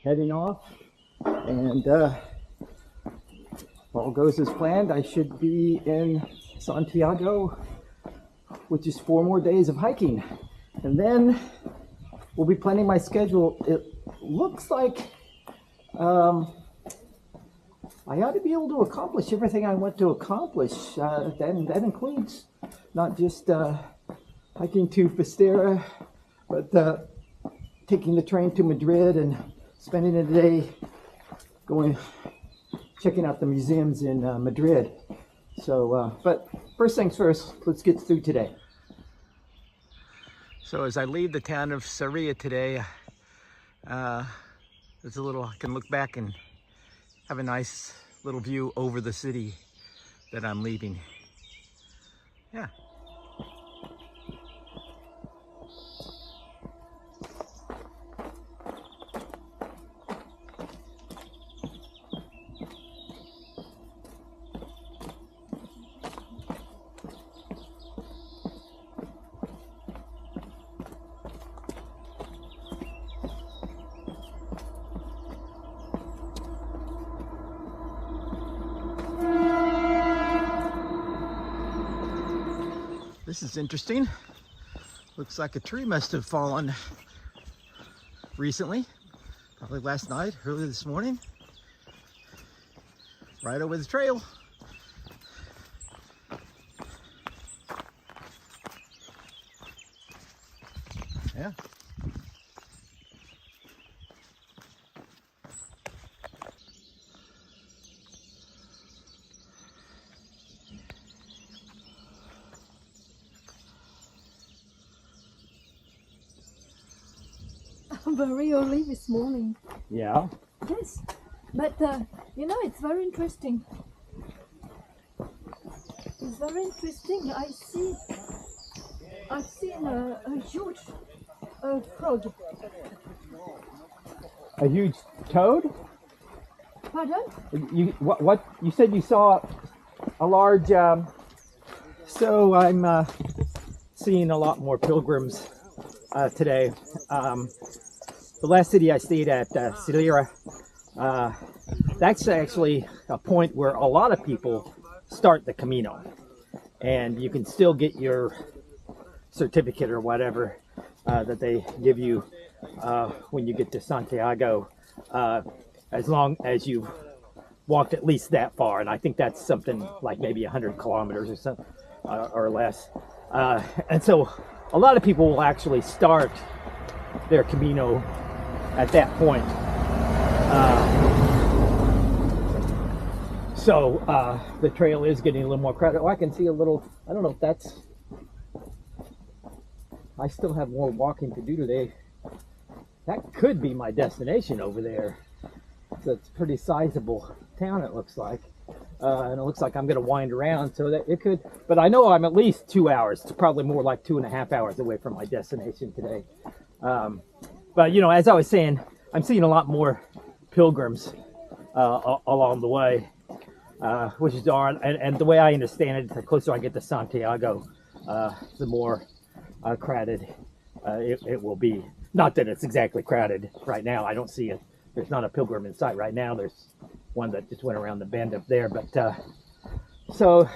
heading off, and if all goes as planned, I should be in Santiago, which is 4 more days of hiking, and then we'll be planning my schedule. It looks like I ought to be able to accomplish everything I want to accomplish. That includes not just hiking to Fistera, but taking the train to Madrid and spending a day checking out the museums in Madrid. So, but first things first, let's get through today. So as I leave the town of Sarria today, there's a little, I can look back and have a nice little view over the city that I'm leaving. Yeah. This is interesting. Looks like a tree must have fallen recently, probably last night, early this morning, right over the trail. Yeah. Very early this morning. Yeah. Yes, but you know, it's very interesting. It's very interesting. I've seen a huge frog. A huge toad? Pardon? What you said you saw a large so I'm seeing a lot more pilgrims today. The last city I stayed at, Sarria, that's actually a point where a lot of people start the Camino, and you can still get your certificate or whatever that they give you when you get to Santiago, as long as you've walked at least that far, and I think that's something like maybe 100 kilometers or something, or less. And so a lot of people will actually start their Camino at that point. So the trail is getting a little more crowded. Oh, I can see a little, I don't know if that's, I still have more walking to do today. That could be my destination over there. So it's a pretty sizable town, it looks like. And it looks like I'm going to wind around, so that it could, but I know I'm at least 2 hours, it's probably more like 2.5 hours away from my destination today. But, you know, as I was saying, I'm seeing a lot more pilgrims along the way, which is darn, and the way I understand it, the closer I get to Santiago, the more crowded it will be. Not that it's exactly crowded right now. I don't see it. There's not a pilgrim in sight right now. There's one that just went around the bend up there. But so,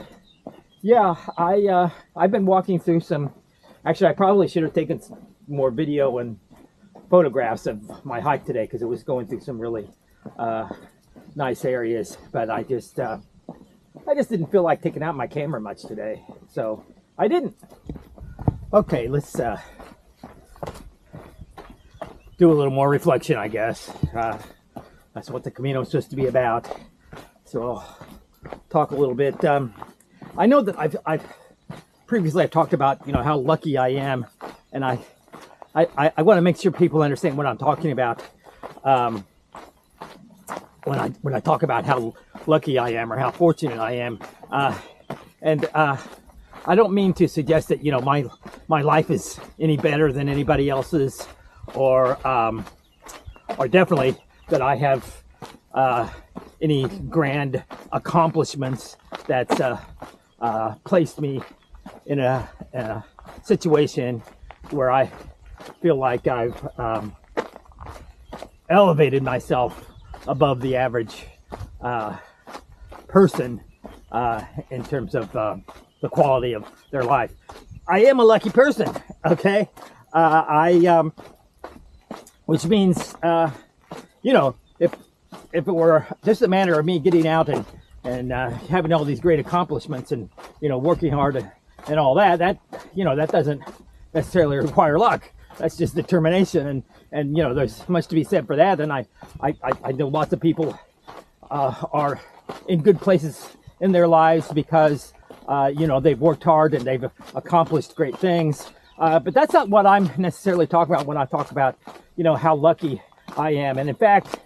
yeah, I've been walking through some. Actually, I probably should have taken some more video and photographs of my hike today, because it was going through some really nice areas. But I just didn't feel like taking out my camera much today, so I didn't. Okay, let's do a little more reflection, I guess. That's what the Camino is supposed to be about. So I'll talk a little bit. I know that I've previously talked about, you know, how lucky I am, and I want to make sure people understand what I'm talking about when I talk about how lucky I am or how fortunate I am. And I don't mean to suggest that, you know, my life is any better than anybody else's, or definitely that I have any grand accomplishments that's placed me in a situation where I feel like I've elevated myself above the average person in terms of the quality of their life. I am a lucky person, okay? Which means, you know, if it were just a matter of me getting out and having all these great accomplishments and, you know, working hard and all that, you know, that doesn't necessarily require luck. That's just determination, and you know, there's much to be said for that. And I know lots of people are in good places in their lives because you know, they've worked hard and they've accomplished great things. But that's not what I'm necessarily talking about when I talk about, you know, how lucky I am. And in fact,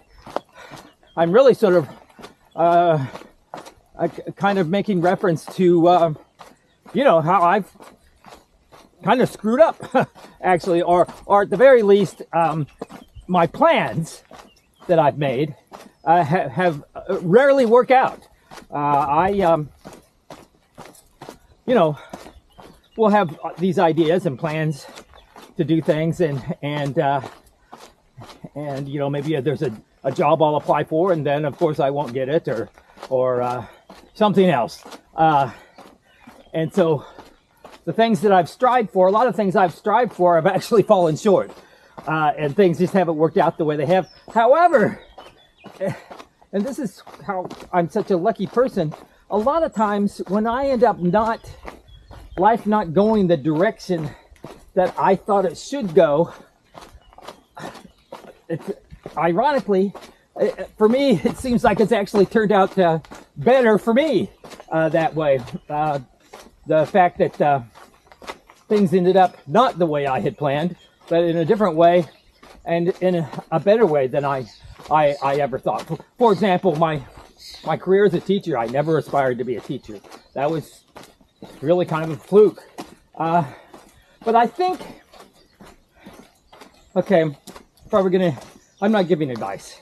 I'm really sort of kind of making reference to you know, how I've kind of screwed up, actually, or at the very least, my plans that I've made have rarely worked out. You know, we'll have these ideas and plans to do things, and you know, maybe there's a job I'll apply for, and then of course I won't get it, or something else. And so the things that I've strived for, a lot of things I've strived for have actually fallen short. And things just haven't worked out the way they have. However, and this is how I'm such a lucky person, a lot of times when I end up life not going the direction that I thought it should go, ironically, for me, it seems like it's actually turned out better for me that way. The fact that things ended up not the way I had planned, but in a different way and in a better way than I ever thought. For example, my career as a teacher, I never aspired to be a teacher. That was really kind of a fluke. But I think, okay, if I were gonna, I'm not giving advice.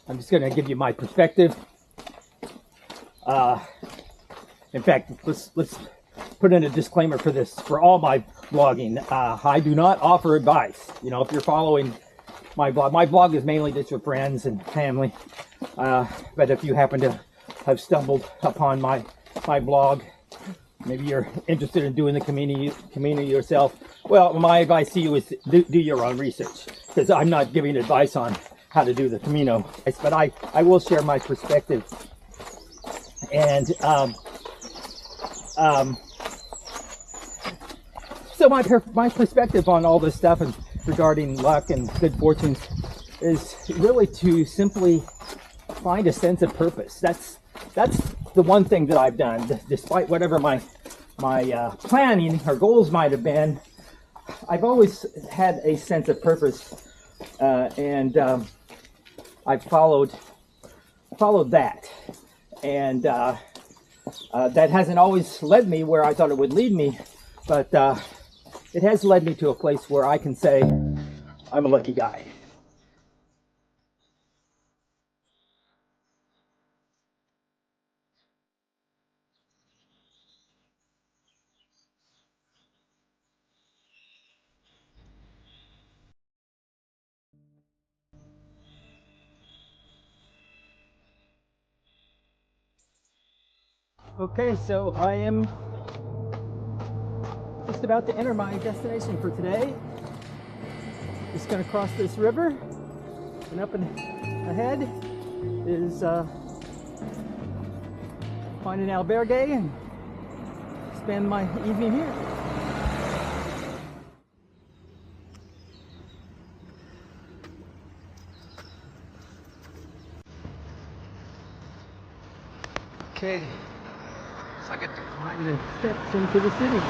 I'm just gonna give you my perspective. In fact, let's put in a disclaimer for this, for all my blogging. I do not offer advice. You know, if you're following my blog is mainly just for friends and family. But if you happen to have stumbled upon my blog, maybe you're interested in doing the Camino yourself, well, my advice to you is do your own research, because I'm not giving advice on how to do the Camino, but I will share my perspective. And so my perspective on all this stuff and regarding luck and good fortunes is really to simply find a sense of purpose. That's the one thing that I've done, despite whatever my planning or goals might have been. I've always had a sense of purpose, and I've followed that, and that hasn't always led me where I thought it would lead me, but it has led me to a place where I can say I'm a lucky guy. Okay, so I am just about to enter my destination for today. Just going to cross this river, and up and ahead is find an albergue and spend my evening here. Okay, so I get to climb the steps into the city.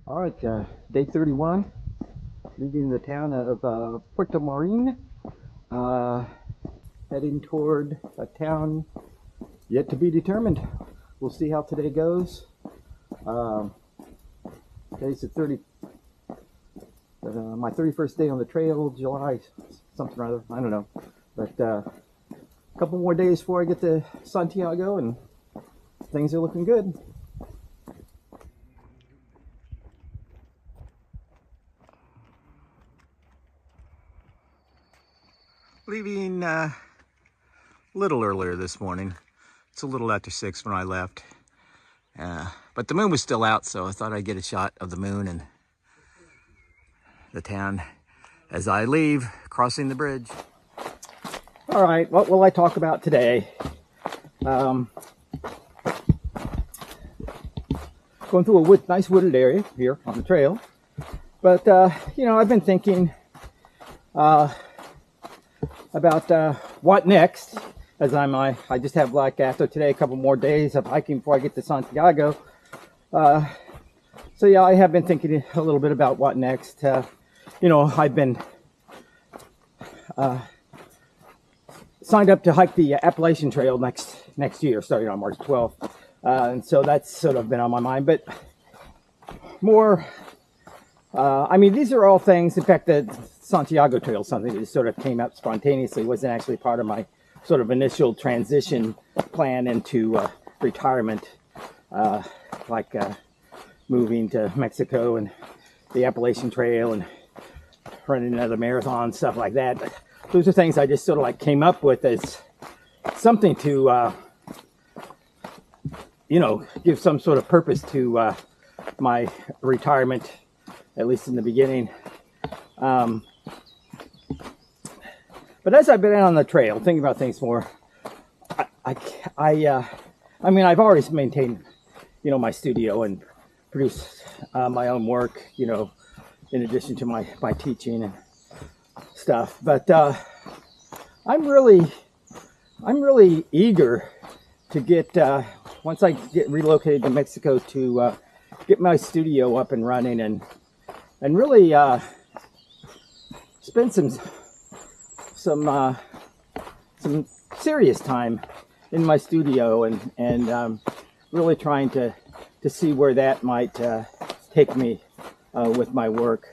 All right, day 31, leaving the town of Puerto Marin, heading toward a town yet to be determined. We'll see how today goes. Today's the my 31st day on the trail, July something or other, I don't know. But a couple more days before I get to Santiago, and things are looking good. Leaving a little earlier this morning. It's a little after 6 when I left. But the moon was still out, so I thought I'd get a shot of the moon and the town as I leave, crossing the bridge. All right, what will I talk about today? Going through a nice wooded area here on the trail. But, you know, I've been thinking about what next, as I just have, like, after today, a couple more days of hiking before I get to Santiago. So yeah, I have been thinking a little bit about what next. You know, I've been signed up to hike the Appalachian Trail next year, starting on March 12th. And so that's sort of been on my mind, but more, I mean, these are all things, in fact, the Santiago Trail is something that just sort of came up spontaneously, wasn't actually part of my sort of initial transition plan into retirement, like moving to Mexico and the Appalachian Trail and running another marathon, stuff like that. But those are things I just sort of like came up with as something to, you know, give some sort of purpose to my retirement, at least in the beginning. But as I've been out on the trail, thinking about things more, I mean, I've always maintained, you know, my studio and produced my own work, you know, in addition to my teaching and stuff. But I'm really eager to get, once I get relocated to Mexico, to get my studio up and running and really spend some serious time in my studio and really trying to see where that might take me with my work.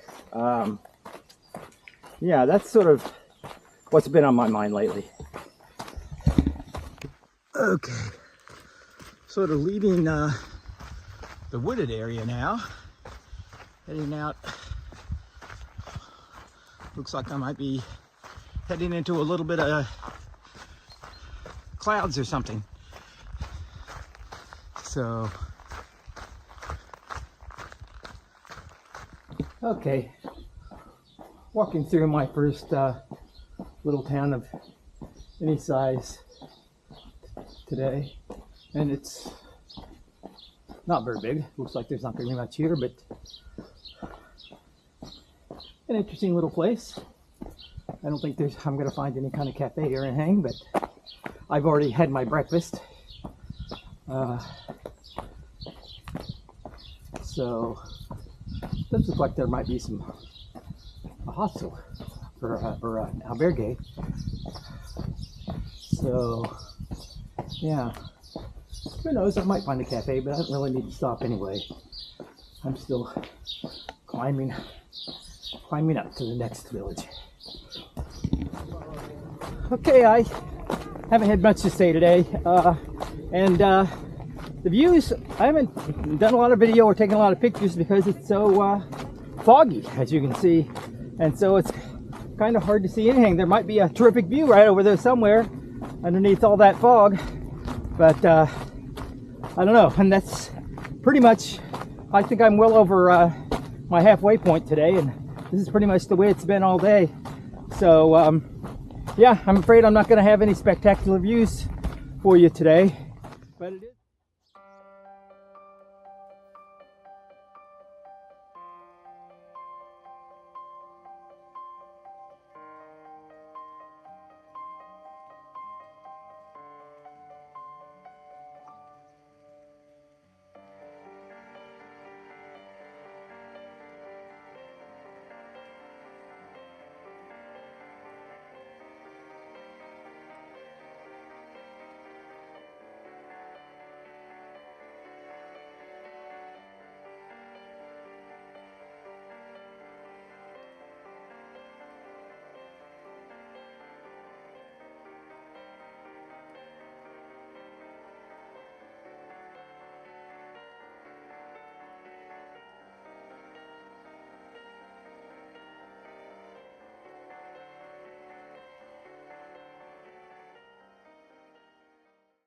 Yeah, that's sort of what's been on my mind lately. Okay, sort of leaving the wooded area now, heading out. Looks like I might be heading into a little bit of clouds or something. So, okay, walking through my first little town of any size today, and it's not very big. Looks like there's not very much here, but an interesting little place. I don't think I'm going to find any kind of cafe or anything, but I've already had my breakfast. So it does look like there might be a hostel or an albergue. So yeah, who knows? I might find a cafe, but I don't really need to stop anyway. I'm still climbing up to the next village. Okay, I haven't had much to say today, and the views, I haven't done a lot of video or taken a lot of pictures because it's so foggy, as you can see, and so it's kind of hard to see anything. There might be a terrific view right over there somewhere underneath all that fog, but I don't know. And that's pretty much, I think I'm well over my halfway point today, and this is pretty much the way it's been all day. So yeah, I'm afraid I'm not going to have any spectacular views for you today, but it is